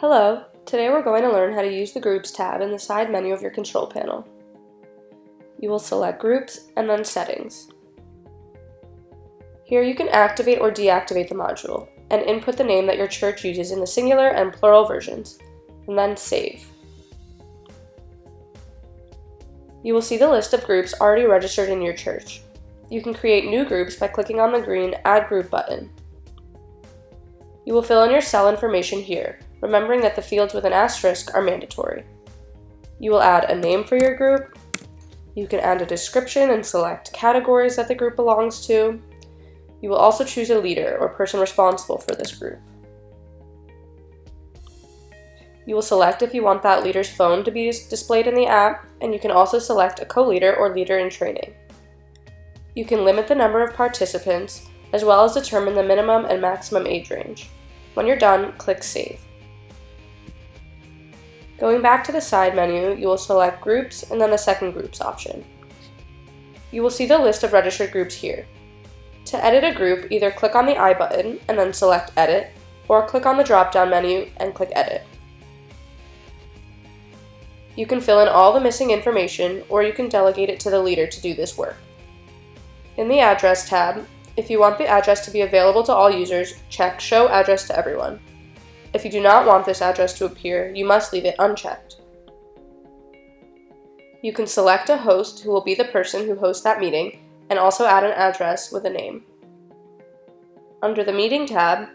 Hello, today we're going to learn how to use the Groups tab in the side menu of your control panel. You will select Groups and then Settings. Here you can activate or deactivate the module and input the name that your church uses in the singular and plural versions, and then Save. You will see the list of groups already registered in your church. You can create new groups by clicking on the green Add Group button. You will fill in your cell information here, remembering that the fields with an asterisk are mandatory. You will add a name for your group. You can add a description and select categories that the group belongs to. You will also choose a leader or person responsible for this group. You will select if you want that leader's phone to be displayed in the app, and you can also select a co-leader or leader in training. You can limit the number of participants, as well as determine the minimum and maximum age range. When you're done, click Save. Going back to the side menu, you will select Groups and then the Second Groups option. You will see the list of registered groups here. To edit a group, either click on the I button and then select Edit, or click on the drop-down menu and click Edit. You can fill in all the missing information, or you can delegate it to the leader to do this work. In the Address tab, if you want the address to be available to all users, check Show Address to Everyone. If you do not want this address to appear, you must leave it unchecked. You can select a host who will be the person who hosts that meeting, and also add an address with a name. Under the Meeting tab,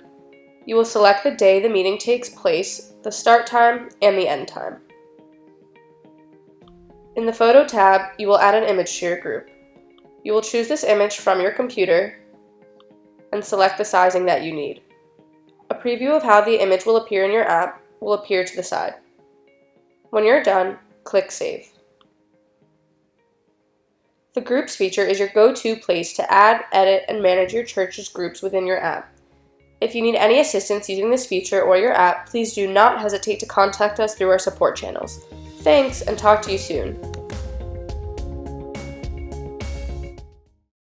you will select the day the meeting takes place, the start time, and the end time. In the Photo tab, you will add an image to your group. You will choose this image from your computer and select the sizing that you need. A preview of how the image will appear in your app will appear to the side. When you're done, click Save. The Groups feature is your go-to place to add, edit, and manage your church's groups within your app. If you need any assistance using this feature or your app, please do not hesitate to contact us through our support channels. Thanks, and talk to you soon.